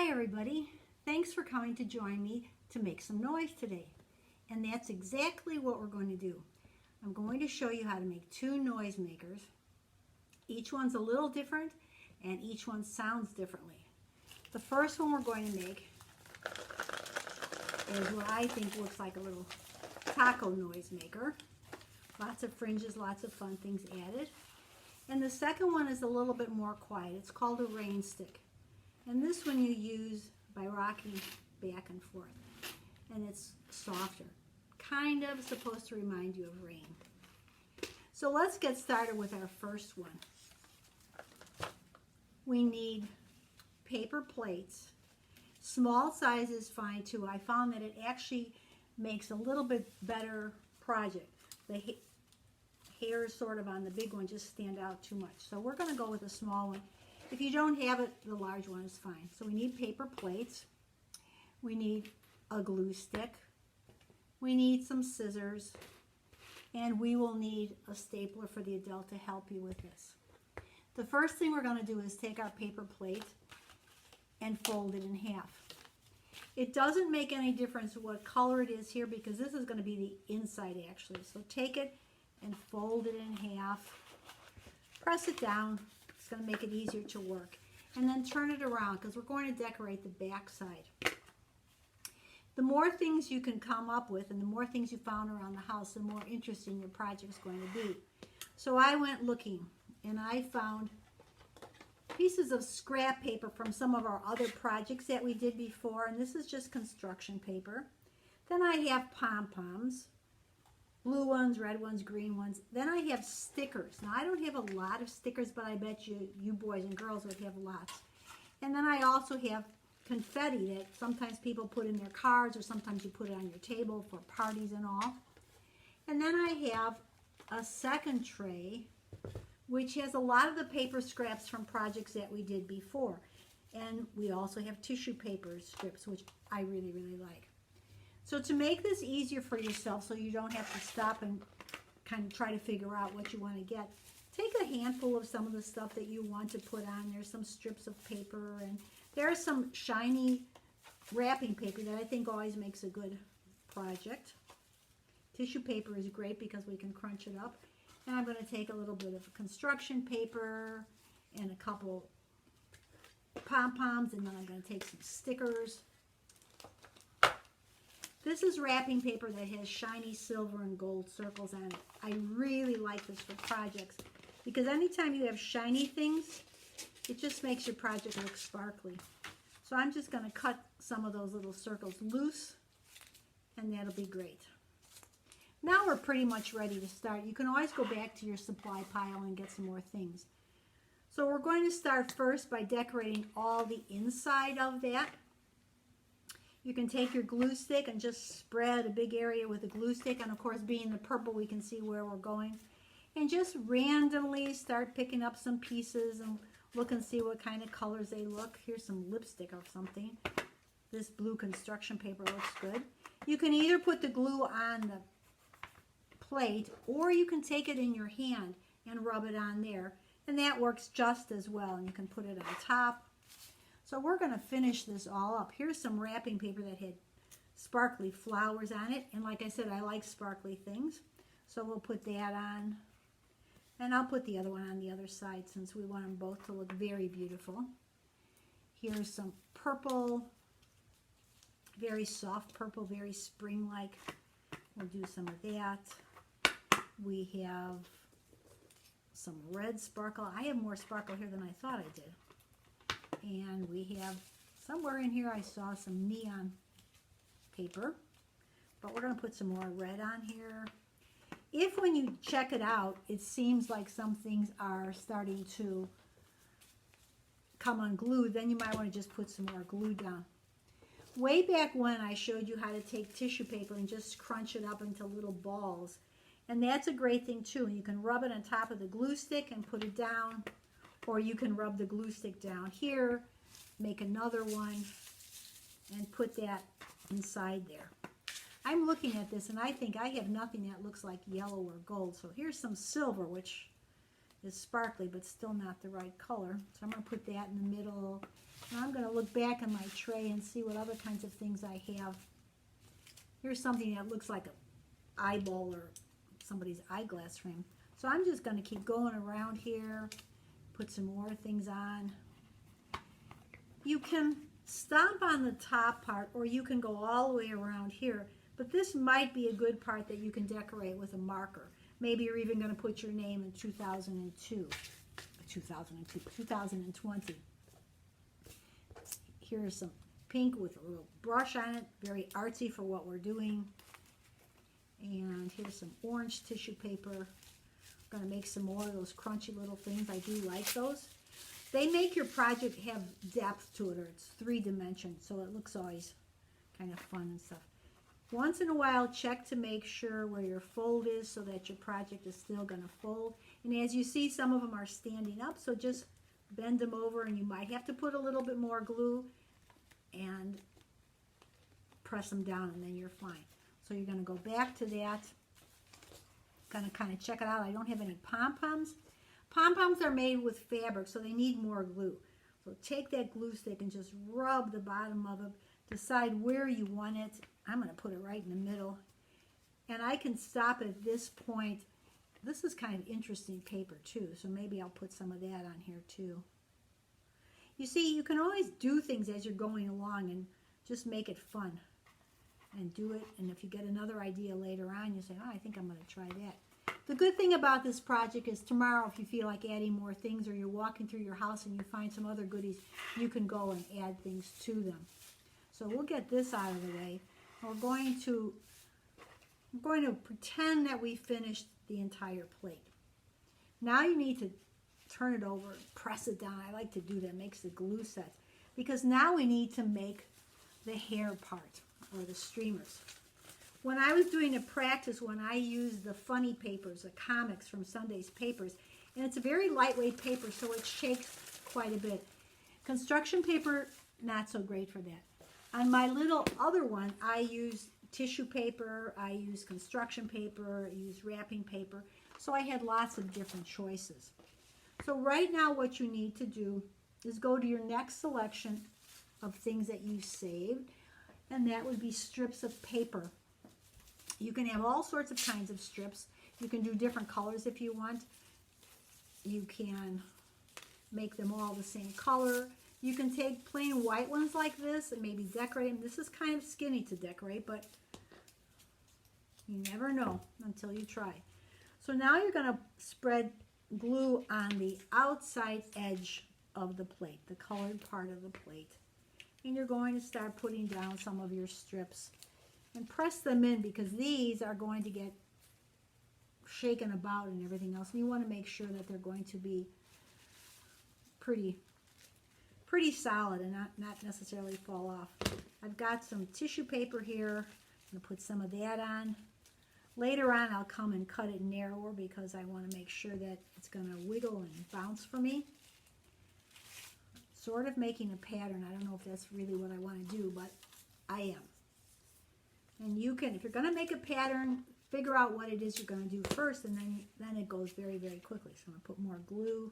Hi everybody, thanks for coming to join me to make some noise today. And that's exactly what we're going to do. I'm going to show you how to make two noisemakers. Each one's a little different and each one sounds differently. The first one we're going to make is what I think looks like a little taco noisemaker. Lots of fringes, lots of fun things added. And the second one is a little bit more quiet. It's called a rain stick. And this one you use by rocking back and forth. And it's softer. Kind of supposed to remind you of rain. So let's get started with our first one. We need paper plates. Small size is fine too. I found that it actually makes a little bit better project. The hairs sort of on the big one just stand out too much. So we're going to go with a small one. If you don't have it, the large one is fine. So we need paper plates. We need a glue stick. We need some scissors. And we will need a stapler for the adult to help you with this. The first thing we're going to do is take our paper plate and fold it in half. It doesn't make any difference what color it is here because this is going to be the inside actually. So take it and fold it in half. Press it down. It's going to make it easier to work. And then turn it around because we're going to decorate the back side. The more things you can come up with and the more things you found around the house, the more interesting your project is going to be. So I went looking and I found pieces of scrap paper from some of our other projects that we did before. And this is just construction paper. Then I have pom-poms. Blue ones, red ones, green ones. Then I have stickers. Now I don't have a lot of stickers, but I bet you boys and girls would have lots. And then I also have confetti that sometimes people put in their cards or sometimes you put it on your table for parties and all. And then I have a second tray which has a lot of the paper scraps from projects that we did before. And we also have tissue paper strips, which I really, really like. So to make this easier for yourself so you don't have to stop and kind of try to figure out what you want to get, take a handful of some of the stuff that you want to put on. There's some strips of paper and there's some shiny wrapping paper that I think always makes a good project. Tissue paper is great because we can crunch it up. And I'm going to take a little bit of construction paper and a couple pom-poms, and then I'm going to take some stickers. This is wrapping paper that has shiny silver and gold circles on it. I really like this for projects because anytime you have shiny things, it just makes your project look sparkly. So I'm just going to cut some of those little circles loose, and that'll be great. Now we're pretty much ready to start. You can always go back to your supply pile and get some more things. So we're going to start first by decorating all the inside of that. You can take your glue stick and just spread a big area with a glue stick. And of course, being the purple, we can see where we're going. And just randomly start picking up some pieces and look and see what kind of colors they look. Here's some lipstick or something. This blue construction paper looks good. You can either put the glue on the plate or you can take it in your hand and rub it on there. And that works just as well. And you can put it on top. So we're going to finish this all up. Here's some wrapping paper that had sparkly flowers on it. And like I said, I like sparkly things. So we'll put that on. And I'll put the other one on the other side since we want them both to look very beautiful. Here's some purple. Very soft purple, very spring-like. We'll do some of that. We have some red sparkle. I have more sparkle here than I thought I did. And we have, somewhere in here I saw some neon paper, but we're going to put some more red on here. If when you check it out, it seems like some things are starting to come unglued, then you might want to just put some more glue down. Way back when I showed you how to take tissue paper and just crunch it up into little balls. And that's a great thing too. You can rub it on top of the glue stick and put it down. Or you can rub the glue stick down here, make another one, and put that inside there. I'm looking at this and I think I have nothing that looks like yellow or gold. So here's some silver, which is sparkly but still not the right color. So I'm going to put that in the middle. And I'm going to look back in my tray and see what other kinds of things I have. Here's something that looks like an eyeball or somebody's eyeglass frame. So I'm just going to keep going around here, put some more things on. You can stomp on the top part, or you can go all the way around here, but this might be a good part that you can decorate with a marker. Maybe you're even going to put your name in 2020. Here's some pink with a little brush on it, very artsy for what we're doing. And here's some orange tissue paper. I'm going to make some more of those crunchy little things. I do like those. They make your project have depth to it, or it's 3 dimensions, so it looks always kind of fun and stuff. Once in a while, check to make sure where your fold is so that your project is still going to fold. And as you see, some of them are standing up, so just bend them over, and you might have to put a little bit more glue and press them down, and then you're fine. So you're going to go back to that. Going to kind of check it out. I don't have any pom-poms. Pom-poms are made with fabric, so they need more glue. So take that glue stick and just rub the bottom of it. Decide where you want it. I'm going to put it right in the middle. And I can stop at this point. This is kind of interesting paper too, so maybe I'll put some of that on here too. You see, you can always do things as you're going along and just make it fun. And do it, and if you get another idea later on, you say, oh, I think I'm going to try that. The good thing about this project is tomorrow, if you feel like adding more things, or you're walking through your house and you find some other goodies, you can go and add things to them. So we'll get this out of the way. We're going to pretend that we finished the entire plate. Now you need to turn it over, press it down. I like to do that, makes the glue set. Because now we need to make the hair part, or the streamers. When I was doing a practice, when I used the funny papers, the comics from Sunday's papers, and it's a very lightweight paper, so it shakes quite a bit. Construction paper, not so great for that. On my little other one, I used tissue paper, I used construction paper, I used wrapping paper, so I had lots of different choices. So right now what you need to do is go to your next selection of things that you saved, and that would be strips of paper. You can have all sorts of kinds of strips. You can do different colors if you want. You can make them all the same color. You can take plain white ones like this and maybe decorate them. This is kind of skinny to decorate, but you never know until you try. So now you're going to spread glue on the outside edge of the plate, the colored part of the plate. And you're going to start putting down some of your strips and press them in, because these are going to get shaken about and everything else. And you want to make sure that they're going to be pretty solid and not necessarily fall off. I've got some tissue paper here. I'm going to put some of that on. Later on, I'll come and cut it narrower because I want to make sure that it's going to wiggle and bounce for me. Sort of making a pattern. I don't know if that's really what I want to do, but I am. And you can, if you're going to make a pattern, figure out what it is you're going to do first, and then it goes very, very quickly. So I'm going to put more glue.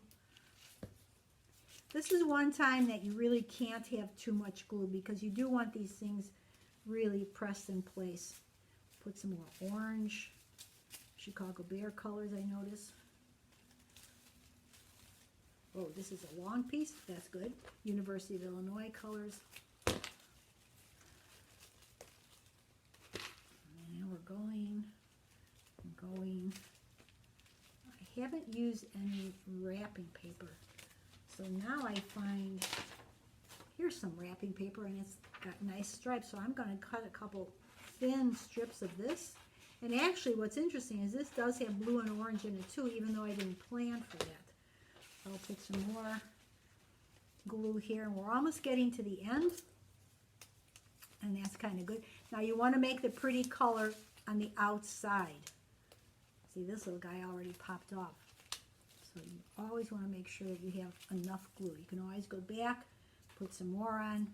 This is one time that you really can't have too much glue, because you do want these things really pressed in place. Put some more orange, Chicago Bear colors, I notice. Oh, this is a long piece. That's good. University of Illinois colors. And we're going. I haven't used any wrapping paper. So now I find, here's some wrapping paper, and it's got nice stripes. So I'm going to cut a couple thin strips of this. And actually what's interesting is this does have blue and orange in it too, even though I didn't plan for that. I'll put some more glue here, and we're almost getting to the end, and that's kind of good. Now you want to make the pretty color on the outside. See, this little guy already popped off. So you always want to make sure that you have enough glue. You can always go back, put some more on.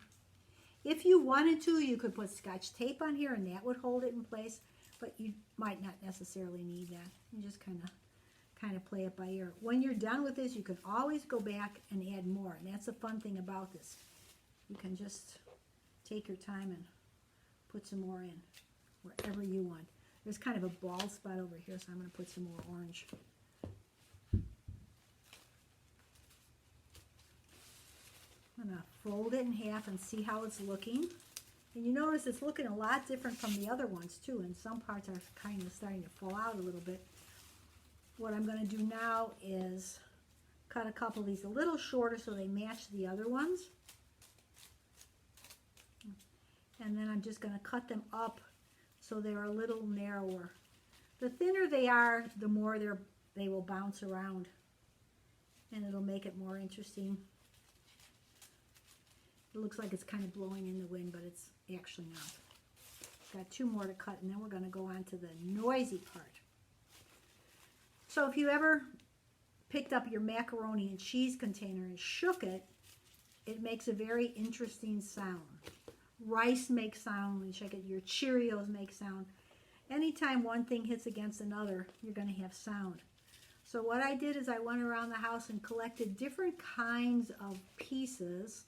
If you wanted to, you could put Scotch tape on here, and that would hold it in place, but you might not necessarily need that. You just kind of play it by ear. When you're done with this, you can always go back and add more, and that's the fun thing about this. you can just take your time and put some more in wherever you want. There's kind of a bald spot over here, so I'm going to put some more orange. I'm going to fold it in half and see how it's looking. And you notice it's looking a lot different from the other ones too, and some parts are kind of starting to fall out a little bit. What I'm going to do now is cut a couple of these a little shorter so they match the other ones. And then I'm just going to cut them up so they're a little narrower. The thinner they are, the more they will bounce around, and it'll make it more interesting. It looks like it's kind of blowing in the wind, but it's actually not. Got two more to cut, and then we're going to go on to the noisy part. So if you ever picked up your macaroni and cheese container and shook it, it makes a very interesting sound. Rice makes sound when you shake it. Your Cheerios make sound. Anytime one thing hits against another, you're going to have sound. So what I did is I went around the house and collected different kinds of pieces.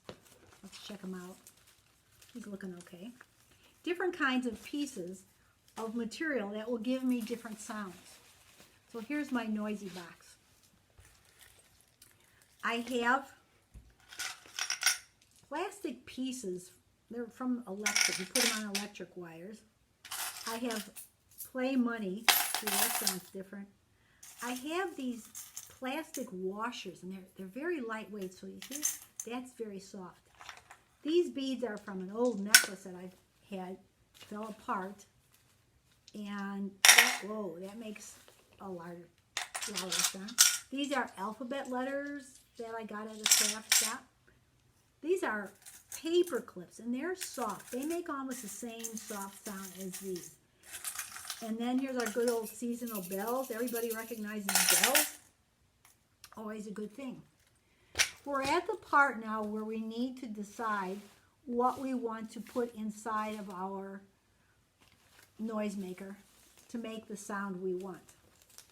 Let's check them out. He's looking okay. Different kinds of pieces of material that will give me different sounds. So here's my noisy box. I have plastic pieces. They're from electric. You put them on electric wires. I have play money. See, that sounds different. I have these plastic washers, and they're very lightweight. So you see, that's very soft. These beads are from an old necklace that I've had, fell apart, and whoa, that makes a louder sound. These are alphabet letters that I got at a craft shop. These are paper clips, and they're soft. They make almost the same soft sound as these. And then here's our good old seasonal bells. Everybody recognizes bells. Always a good thing. We're at the part now where we need to decide what we want to put inside of our Noisemaker to make the sound we want.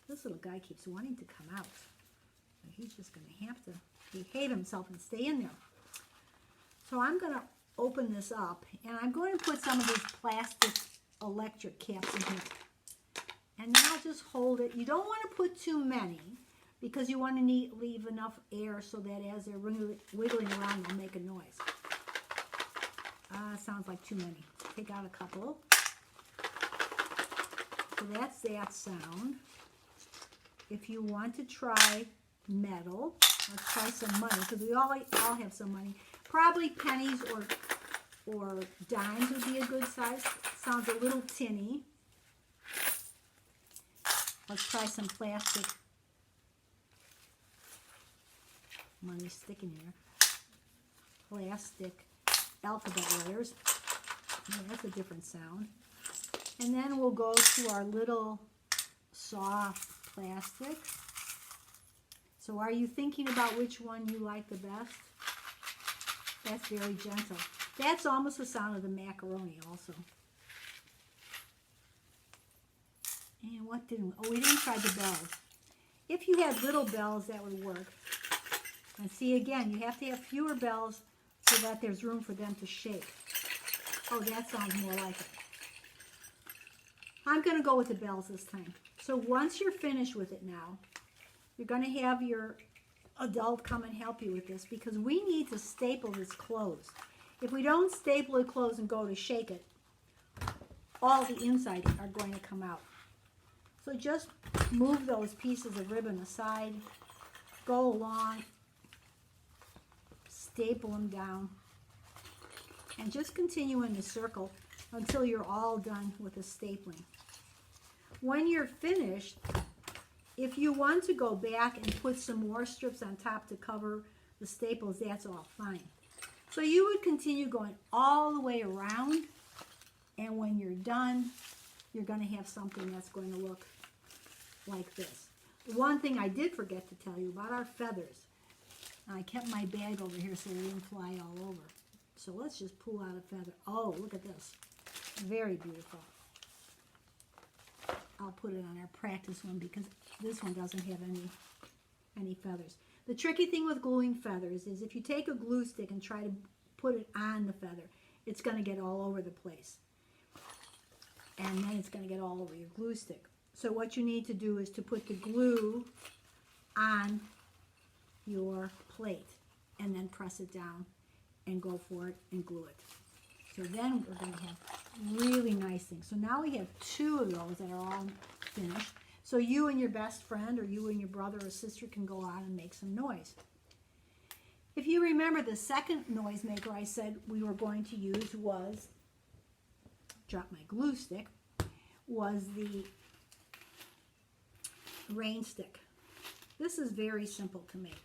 This little guy keeps wanting to come out. So he's just going to have to behave himself and stay in there. So I'm going to open this up, and I'm going to put some of these plastic electric caps in here. And then I'll just hold it. You don't want to put too many, because you want to leave enough air so that as they're wiggling around, they'll make a noise. Sounds like too many. Take out a couple. So that's that sound. If you want to try metal, let's try some money, because we all have some money. Probably pennies or dimes would be a good size. Sounds a little tinny. Let's try some plastic money sticking here. Plastic alphabet letters. Yeah, that's a different sound. And then we'll go to our little soft plastic. So are you thinking about which one you like the best? That's very gentle. That's almost the sound of the macaroni also. And what didn't we? Oh, we didn't try the bells. If you had little bells, that would work. And see, again, you have to have fewer bells so that there's room for them to shake. Oh, that sounds more like it. I'm going to go with the bells this time. So once you're finished with it now, you're going to have your adult come and help you with this, because we need to staple this closed. If we don't staple it closed and go to shake it, all the inside are going to come out. So just move those pieces of ribbon aside, go along, staple them down, and just continue in the circle until you're all done with the stapling. When you're finished, if you want to go back and put some more strips on top to cover the staples, that's all fine. So you would continue going all the way around, and when you're done, you're going to have something that's going to look like this. One thing I did forget to tell you about our feathers. I kept my bag over here so they didn't fly all over. So let's just pull out a feather. Oh, look at this. Very beautiful. I'll put it on our practice one because this one doesn't have any feathers. The tricky thing with gluing feathers is if you take a glue stick and try to put it on the feather. It's going to get all over the place. And then it's going to get all over your glue stick. So what you need to do is to put the glue on your plate and then press it down and go for it and glue it. So then we're going to have really nice things. So now we have 2 of those that are all finished. So you and your best friend, or you and your brother or sister, can go out and make some noise. If you remember, the second Noisemaker I said we were going to use was, drop my glue stick, was the rain stick. This is very simple to make.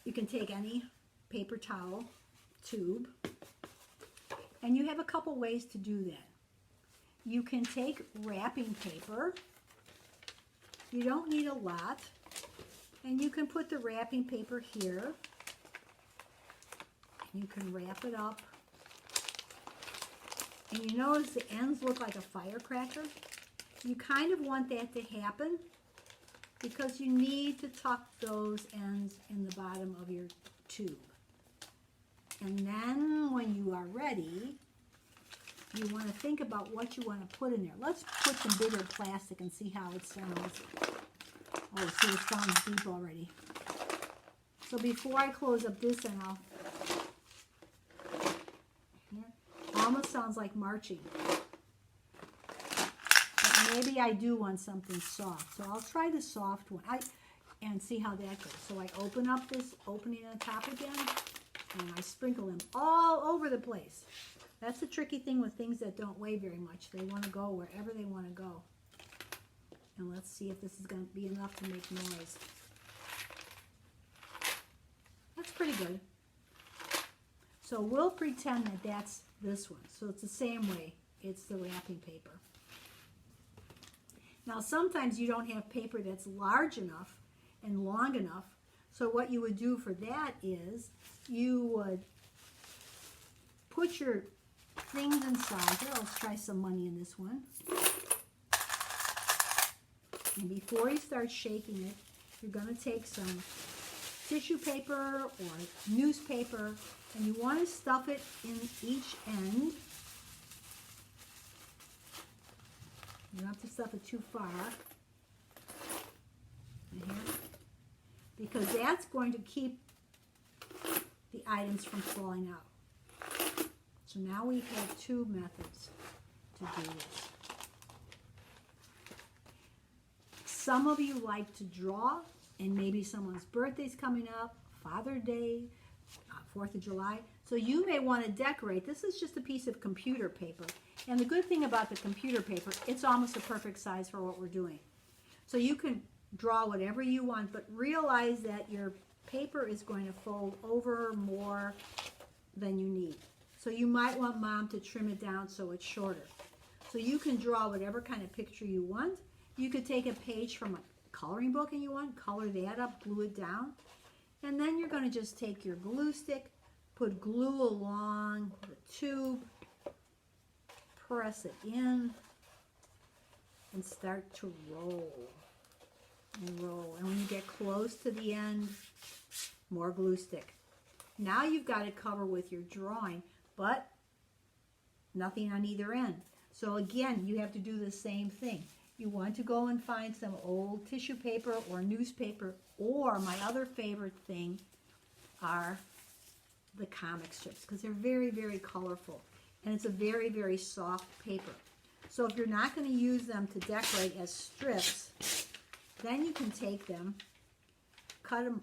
You can take any paper towel, tube, and you have a couple ways to do that. You can take wrapping paper. You don't need a lot. And you can put the wrapping paper here. You can wrap it up. And you notice the ends look like a firecracker. You kind of want that to happen because you need to tuck those ends in the bottom of your tube. And then when you are ready, you want to think about what you want to put in there. Let's put some bigger plastic and see how it sounds. Oh, see, it sounds deep already. So before I close up this end, it almost sounds like marching. But maybe I do want something soft. So I'll try the soft one and see how that goes. So I open up this opening on top again, and I sprinkle them all over the place. That's the tricky thing with things that don't weigh very much. They want to go wherever they want to go. And let's see if this is going to be enough to make noise. That's pretty good. So we'll pretend that that's this one. So it's the same way. It's the wrapping paper. Now sometimes you don't have paper that's large enough and long enough. So what you would do for that is you would put your things inside here. Let's try some money in this one. And before you start shaking it, you're going to take some tissue paper or newspaper, and you want to stuff it in each end. You don't have to stuff it too far. Because that's going to keep the items from falling out. So now we have 2 methods to do this. Some of you like to draw, and maybe someone's birthday's coming up, Father's Day, 4th of July. So you may want to decorate. This is just a piece of computer paper. And the good thing about the computer paper, it's almost a perfect size for what we're doing. So you can draw whatever you want, but realize that your paper is going to fold over more than you need. So you might want Mom to trim it down so it's shorter. So you can draw whatever kind of picture you want. You could take a page from a coloring book and you want, color that up, glue it down. And then you're going to just take your glue stick, put glue along the tube, press it in, and start to roll and roll. And when you get close to the end, more glue stick. Now you've got it covered with your drawing, but nothing on either end. So again, you have to do the same thing. You want to go and find some old tissue paper or newspaper, or my other favorite thing are the comic strips, because they're very, very colorful, and it's a very, very soft paper. So if you're not going to use them to decorate as strips, then you can take them, cut them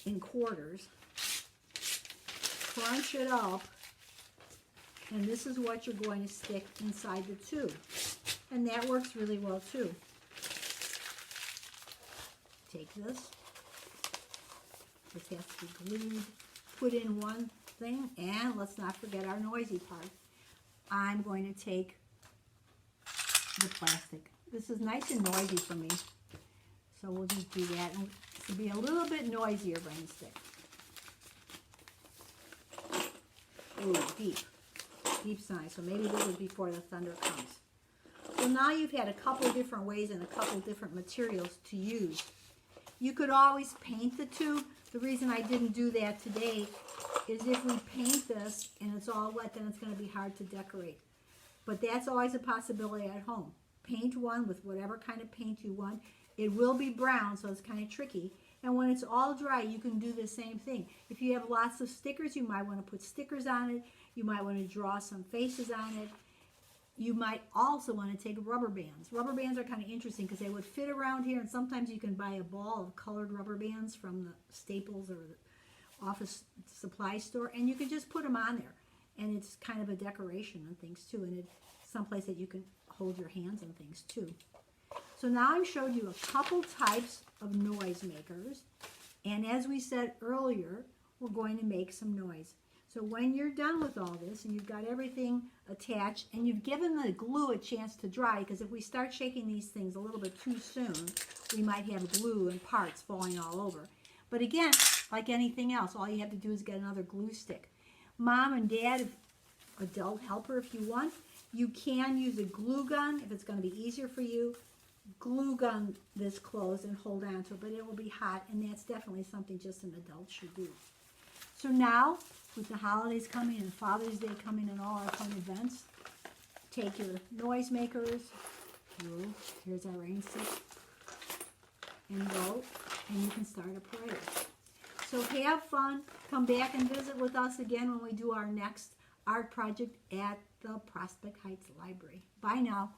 in quarters, crunch it up, and this is what you're going to stick inside the tube. And that works really well too. Take this. This has to be glued. Put in one thing, and let's not forget our noisy part. I'm going to take the plastic. This is nice and noisy for me, so we'll just do that. And it'll be a little bit noisier rain stick. Ooh, deep. Deep sigh. So maybe this is before the thunder comes. So now you've had a couple different ways and a couple different materials to use. You could always paint the tube. The reason I didn't do that today is if we paint this and it's all wet, then it's going to be hard to decorate. But that's always a possibility at home. Paint one with whatever kind of paint you want. It will be brown, so it's kind of tricky. And when it's all dry, you can do the same thing. If you have lots of stickers, you might want to put stickers on it. You might want to draw some faces on it. You might also want to take rubber bands. Rubber bands are kind of interesting because they would fit around here, and sometimes you can buy a ball of colored rubber bands from the Staples or the office supply store, and you can just put them on there. And it's kind of a decoration and things too, and it's someplace that you can hold your hands and things too. So now I've showed you a couple types of noisemakers, and as we said earlier, we're going to make some noise. So when you're done with all this and you've got everything attached and you've given the glue a chance to dry, because if we start shaking these things a little bit too soon, we might have glue and parts falling all over. But again, like anything else, all you have to do is get another glue stick. Mom and Dad, adult helper if you want, you can use a glue gun if it's going to be easier for you. Glue gun this closed and hold on to it, but it will be hot, and that's definitely something just an adult should do. So now, with the holidays coming and Father's Day coming and all our fun events, take your noisemakers, here's our rain stick, and go, and you can start a parade. So have fun. Come back and visit with us again when we do our next art project at the Prospect Heights Library. Bye now.